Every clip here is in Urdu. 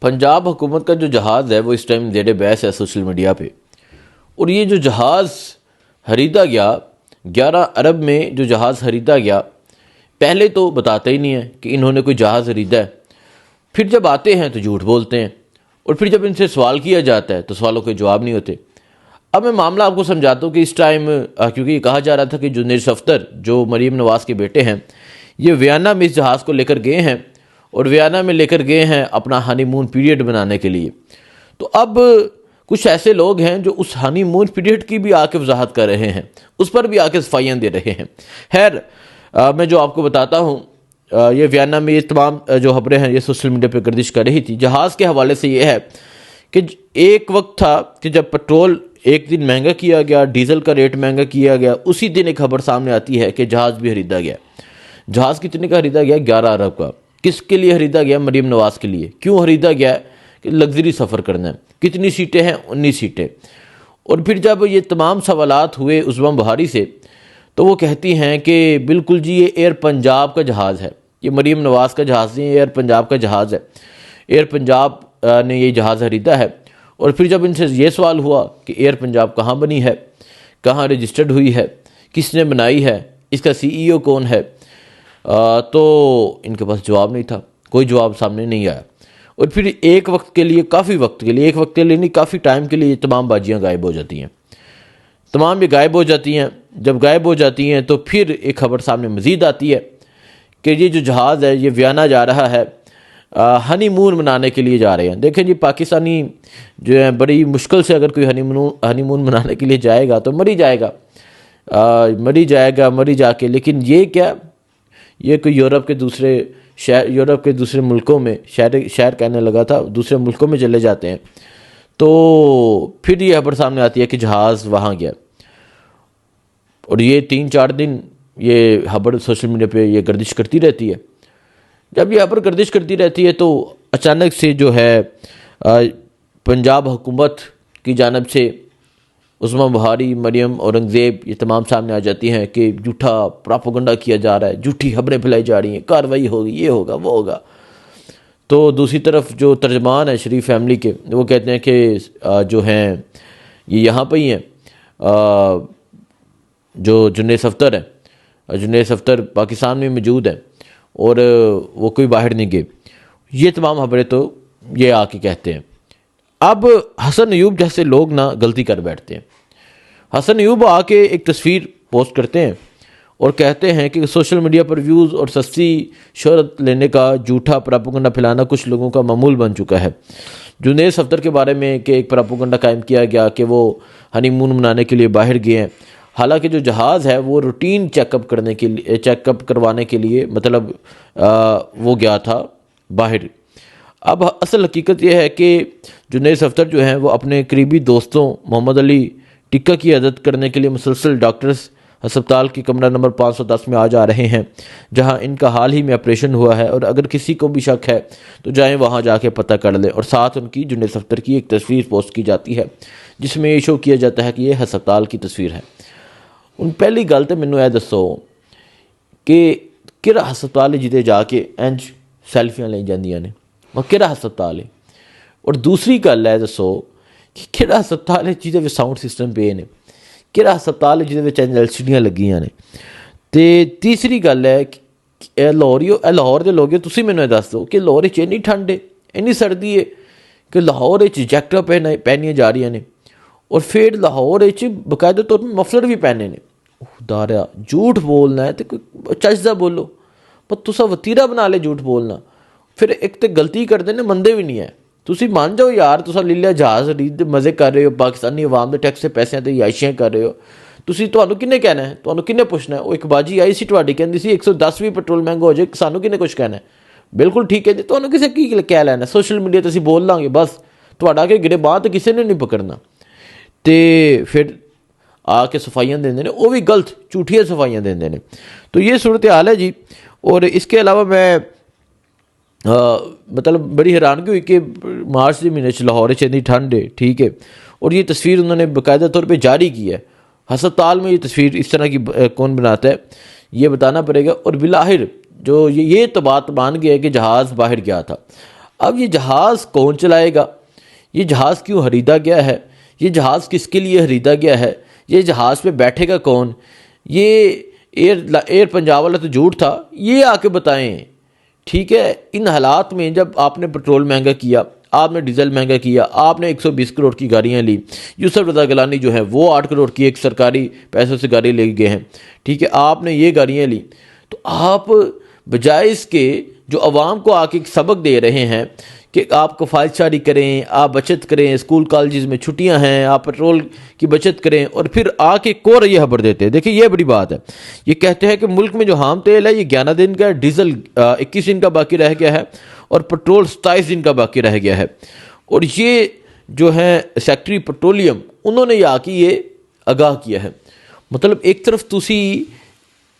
پنجاب حکومت کا جو جہاز ہے وہ اس ٹائم زیر بحث ہے سوشل میڈیا پہ، اور یہ جو جہاز خریدا گیا 11 ارب میں جو جہاز خریدا گیا، پہلے تو بتاتے ہی نہیں ہے کہ انہوں نے کوئی جہاز خریدا ہے، پھر جب آتے ہیں تو جھوٹ بولتے ہیں، اور پھر جب ان سے سوال کیا جاتا ہے تو سوالوں کے جواب نہیں ہوتے۔ اب میں معاملہ آپ کو سمجھاتا ہوں کہ اس ٹائم کیونکہ یہ کہا جا رہا تھا کہ جنید صفدر جو مریم نواز کے بیٹے ہیں، یہ ویانا میں اس جہاز کو لے کر گئے ہیں، اور ویانا میں لے کر گئے ہیں اپنا ہانی مون پیریڈ بنانے کے لیے۔ تو اب کچھ ایسے لوگ ہیں جو اس ہانی مون پیریڈ کی بھی آ کے وضاحت کر رہے ہیں، اس پر بھی آ کے صفائیاں دے رہے ہیں۔ خیر، میں جو آپ کو بتاتا ہوں، یہ ویانا میں یہ تمام جو خبریں ہیں یہ سوشل میڈیا پہ گردش کر رہی تھی۔ جہاز کے حوالے سے یہ ہے کہ ایک وقت تھا کہ جب پٹرول ایک دن مہنگا کیا گیا، ڈیزل کا ریٹ مہنگا کیا گیا، اسی دن ایک خبر سامنے آتی ہے کہ جہاز بھی خریدا گیا۔ جہاز کتنے کا خریدا گیا؟ 11 ارب کا۔ کس کے لیے خریدا گیا؟ مریم نواز کے لیے۔ کیوں خریدا گیا؟ کہ لگژری سفر کرنا ہے۔ کتنی سیٹیں ہیں؟ 19 سیٹیں۔ اور پھر جب یہ تمام سوالات ہوئے عظمیٰ بہاری سے، تو وہ کہتی ہیں کہ بالکل جی یہ ایئر پنجاب کا جہاز ہے، یہ مریم نواز کا جہاز نہیں، ایئر پنجاب کا جہاز ہے، ایئر پنجاب نے یہ جہاز خریدا ہے۔ اور پھر جب ان سے یہ سوال ہوا کہ ایئر پنجاب کہاں بنی ہے، کہاں رجسٹرڈ ہوئی ہے، کس نے بنائی ہے، اس کا CEO کون ہے، تو ان کے پاس جواب نہیں تھا، کوئی جواب سامنے نہیں آیا۔ اور پھر ایک وقت کے لیے، کافی وقت کے لیے، ایک وقت کے لیے نہیں، کافی ٹائم کے لیے یہ تمام باجیاں غائب ہو جاتی ہیں، تمام یہ غائب ہو جاتی ہیں۔ جب غائب ہو جاتی ہیں تو پھر ایک خبر سامنے مزید آتی ہے کہ یہ جو جہاز ہے یہ ویانا جا رہا ہے، ہنی مون منانے کے لیے جا رہے ہیں۔ دیکھیں جی، پاکستانی جو ہے بڑی مشکل سے اگر کوئی ہنی مون منانے کے لیے جائے گا تو مری جائے گا، مری جا کے۔ لیکن یہ کیا، یہ کوئی یورپ کے دوسرے ملکوں میں، شہر کہنے لگا تھا، دوسرے ملکوں میں چلے جاتے ہیں، تو پھر یہ خبر سامنے آتی ہے کہ جہاز وہاں گیا۔ اور یہ 3-4 دن یہ خبر سوشل میڈیا پہ یہ گردش کرتی رہتی ہے۔ جب یہ خبر گردش کرتی رہتی ہے تو اچانک سے جو ہے پنجاب حکومت کی جانب سے عظمیٰ بہاری، مریم اورنگزیب، یہ تمام سامنے آ جاتی ہیں کہ جھوٹا پراپوگنڈا کیا جا رہا ہے، جھوٹی خبریں پھیلائی جا رہی ہیں، کارروائی ہوگی، یہ ہوگا، وہ ہوگا۔ تو دوسری طرف جو ترجمان ہیں شریف فیملی کے، وہ کہتے ہیں کہ جو ہیں یہ یہاں پہ ہی ہیں، جو جنید صفدر ہیں، جنید صفدر پاکستان میں موجود ہیں، اور وہ کوئی باہر نہیں گئے۔ یہ تمام خبریں تو یہ آ کے کہتے ہیں۔ اب حسن ایوب جیسے لوگ نا غلطی کر بیٹھتے ہیں۔ حسن ایوب آ کے ایک تصویر پوسٹ کرتے ہیں اور کہتے ہیں کہ سوشل میڈیا پر ویوز اور سستی شہرت لینے کا جھوٹا پراپوگنڈا پھیلانا کچھ لوگوں کا معمول بن چکا ہے۔ جنید صفدر کے بارے میں کہ ایک پراپوگنڈا قائم کیا گیا کہ وہ ہنی مون منانے کے لیے باہر گئے ہیں، حالانکہ جو جہاز ہے وہ روٹین چیک اپ کروانے کے لیے مطلب وہ گیا تھا باہر۔ اب اصل حقیقت یہ ہے کہ جنید صفدر جو ہیں وہ اپنے قریبی دوستوں محمد علی ٹکہ کی عزت کرنے کے لیے مسلسل ڈاکٹرز ہسپتال کی کمرہ نمبر 510 میں آ جا رہے ہیں، جہاں ان کا حال ہی میں آپریشن ہوا ہے، اور اگر کسی کو بھی شک ہے تو جائیں وہاں جا کے پتہ کر لیں۔ اور ساتھ ان کی جنید صفدر کی ایک تصویر پوسٹ کی جاتی ہے جس میں یہ شو کیا جاتا ہے کہ یہ ہسپتال کی تصویر ہے۔ ان پہلی گل تو مینوں یہ دسو کہ کہڑا ہسپتال ہے جدے جا کے انج سیلفیاں لئی جاندیاں نے، وہ کہڑا ہسپتال ہے؟ اور دوسری گل ہے دسو کہ کہڑا ہسپتال ہے جہدے وچ ساؤنڈ سسٹم پے نے، کہڑا ہسپتال ہے جہدے وچ LCD لگیاں نے؟ تے تیسری گل ہے کہ لاہور دے لوگو تسی مینوں دس دو کہ لاہور وچ اینی ٹھنڈ ہے، اینی سردی ہے کہ لاہور وچ جیکٹاں پہنیاں جا رہی ہیں، اور پھر لاہور وچ باقاعدہ طور پہ مفلر بھی پہنے نے۔ خدایا، جھوٹ بولنا ہے تو کوئی چجدا بولو، پر تسا وتیرا بنا لے جھوٹ بولنا۔ پھر ایک تو غلطی کرتے ہیں، مندے بھی نہیں ہے، تسی مان جاؤ یار، تسا لے لیا جہاز خرید مزے کر رہے ہو، پاکستانی عوام دے ٹیکس سے پیسے تے عائشیاں کر رہے ہو، تانوں کنے کہنا ہے، تانوں کنے پوچھنا ہے؟ وہ ایک باجی آئی سی تہاڈی کہندی سی 110 بھی پٹرول مہنگا ہو جائے سانوں کنے کچھ کہنا ہے؟ بالکل ٹھیک ہے جی، تانوں کسے کی کہہ لینا، سوشل میڈیا تے اسی بول لیں گے بس، تہاڈا کہ گرے باہ تے کسے نے نہیں پکڑنا۔ تے پھر آ کے صفائیاں دیندے نے، وہ بھی غلط جھوٹیاں صفائیاں دیندے نے۔ تو یہ صورتحال ہے جی۔ اور اس کے علاوہ میں مطلب بڑی حیرانگی ہوئی کہ مارچ کے مہینے لاہور اتنی ٹھنڈ ہے، ٹھیک ہے، اور یہ تصویر انہوں نے باقاعدہ طور پہ جاری کی ہے۔ ہسپتال میں یہ تصویر اس طرح کی کون بناتا ہے یہ بتانا پڑے گا۔ اور بالآخر جو یہ تو بات مان گیا ہے کہ جہاز باہر گیا تھا۔ اب یہ جہاز کون چلائے گا؟ یہ جہاز کیوں خریدا گیا ہے؟ یہ جہاز کس کے لیے خریدا گیا ہے؟ یہ جہاز پہ بیٹھے گا کون؟ یہ ایئر پنجاب والا تو جھوٹ تھا، یہ آ کے بتائیں۔ ٹھیک ہے، ان حالات میں جب آپ نے پٹرول مہنگا کیا، آپ نے ڈیزل مہنگا کیا، آپ نے 120 کروڑ کی گاڑیاں لی، یوسف رضا گیلانی جو ہے وہ 8 کروڑ کی ایک سرکاری پیسوں سے گاڑی لے گئے ہیں، ٹھیک ہے، آپ نے یہ گاڑیاں لی، تو آپ بجائے اس کے جو عوام کو آ کے ایک سبق دے رہے ہیں کہ آپ کفایت جاری کریں، آپ بچت کریں، اسکول کالجز میں چھٹیاں ہیں، آپ پیٹرول کی بچت کریں، اور پھر آ کے کو یہ خبر دیتے ہیں۔ دیکھیں یہ بڑی بات ہے، یہ کہتے ہیں کہ ملک میں جو خام تیل ہے یہ 11 دن کا ہے، ڈیزل 21 دن کا باقی رہ گیا ہے، اور پیٹرول 27 دن کا باقی رہ گیا ہے۔ اور یہ جو ہے سیکٹری پیٹرولیم انہوں نے یہ آ کے یہ آگاہ کیا ہے۔ مطلب ایک طرف تسی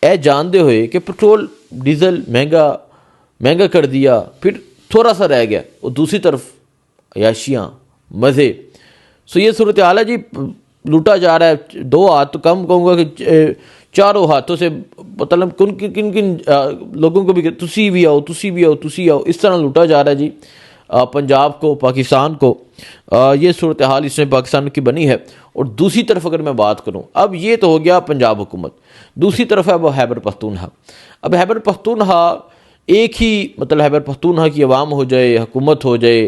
اے جانتے ہوئے کہ پیٹرول ڈیزل مہنگا کر دیا، پھر تھوڑا سا رہ گیا، اور دوسری طرف عیاشیاں، مزے۔ یہ صورتحال ہے جی، لوٹا جا رہا ہے۔ 2 ہاتھ تو کم کہوں گا کہ 4 ہاتھوں سے، مطلب کن لوگوں کو بھی تسی بھی آؤ، تسی آؤ، اس طرح لوٹا جا رہا ہے جی پنجاب کو، پاکستان کو۔ یہ صورتحال اس میں پاکستان کی بنی ہے۔ اور دوسری طرف اگر میں بات کروں، اب یہ تو ہو گیا پنجاب حکومت، دوسری طرف ہے وہ خیبر پختونخوا۔ اب خیبر پختونخوا ایک ہی، مطلب خیبر پختونخوا کی عوام ہو جائے، حکومت ہو جائے،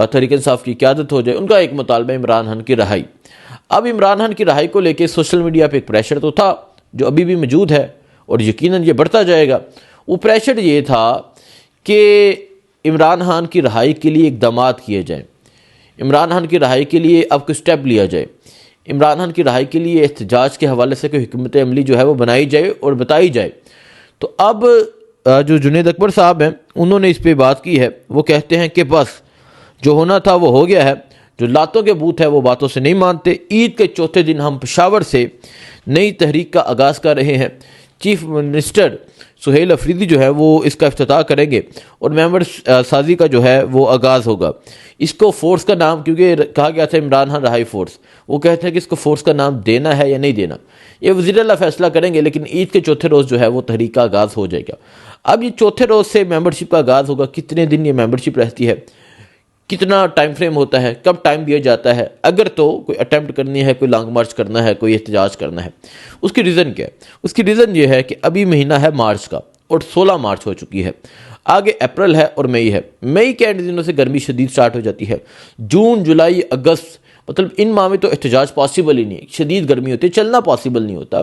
تحریک انصاف کی قیادت ہو جائے، ان کا ایک مطالبہ عمران خان کی رہائی۔ اب عمران خان کی رہائی کو لے کے سوشل میڈیا پہ ایک پریشر تو تھا جو ابھی بھی موجود ہے، اور یقیناً یہ بڑھتا جائے گا۔ وہ پریشر یہ تھا کہ عمران خان کی رہائی کے لیے اقدامات کیے جائیں، عمران خان کی رہائی کے لیے اب کوئی سٹیپ لیا جائے، عمران خان کی رہائی کے لیے احتجاج کے حوالے سے کوئی حکمت عملی جو ہے وہ بنائی جائے اور بتائی جائے۔ تو اب جو جنید اکبر صاحب ہیں انہوں نے اس پہ بات کی ہے، وہ کہتے ہیں کہ بس جو ہونا تھا وہ ہو گیا ہے، جو لاتوں کے بوت ہے وہ باتوں سے نہیں مانتے۔ عید کے چوتھے دن ہم پشاور سے نئی تحریک کا آغاز کر رہے ہیں، چیف منسٹر سہیل افریدی جو ہے وہ اس کا افتتاح کریں گے، اور ممبر سازی کا جو ہے وہ آغاز ہوگا۔ اس کو فورس کا نام، کیونکہ کہا گیا تھا عمران خان رہائی فورس، وہ کہتے ہیں کہ اس کو فورس کا نام دینا ہے یا نہیں دینا، یہ وزیر اللہ فیصلہ کریں گے، لیکن عید کے چوتھے روز جو ہے وہ تحریک کا آغاز ہو جائے گا۔ اب یہ چوتھے روز سے ممبرشپ کا آغاز ہوگا، کتنے دن یہ ممبرشپ رہتی ہے، کتنا ٹائم فریم ہوتا ہے، کب ٹائم دیا جاتا ہے، اگر تو کوئی اٹیمپٹ کرنی ہے، کوئی لانگ مارچ کرنا ہے، کوئی احتجاج کرنا ہے، اس کی ریزن کیا ہے؟ اس کی ریزن یہ ہے کہ ابھی مہینہ ہے مارچ کا، اور 16 مارچ ہو چکی ہے، آگے اپریل ہے اور مئی ہے۔ مئی کے اینڈ دنوں سے گرمی شدید سٹارٹ ہو جاتی ہے، جون، جولائی، اگست، مطلب ان ماہ میں تو احتجاج پاسبل ہی نہیں، شدید گرمی ہوتی ہے، چلنا پاسبل نہیں ہوتا۔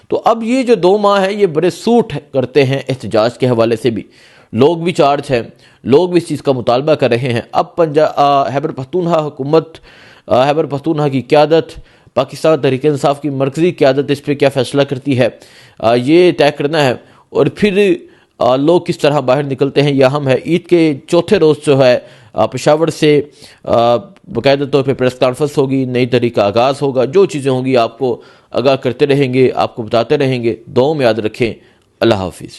تو اب یہ جو 2 ماہ ہیں یہ بڑے سوٹ کرتے ہیں احتجاج کے حوالے سے بھی، لوگ بھی چارج ہیں، لوگ بھی اس چیز کا مطالبہ کر رہے ہیں۔ اب خیبر پختونخوا حکومت، خیبر پختونخوا کی قیادت، پاکستان تحریک انصاف کی مرکزی قیادت اس پہ کیا فیصلہ کرتی ہے، یہ طے کرنا ہے، اور پھر لوگ کس طرح باہر نکلتے ہیں یہ اہم ہے۔ عید کے چوتھے روز جو ہے پشاور سے باقاعدہ طور پہ پریس کانفرنس ہوگی، نئی تحریک کا آغاز ہوگا، جو چیزیں ہوں گی آپ کو آگاہ کرتے رہیں گے، آپ کو بتاتے رہیں گے۔ دعاؤں میں یاد رکھیں۔ اللہ حافظ۔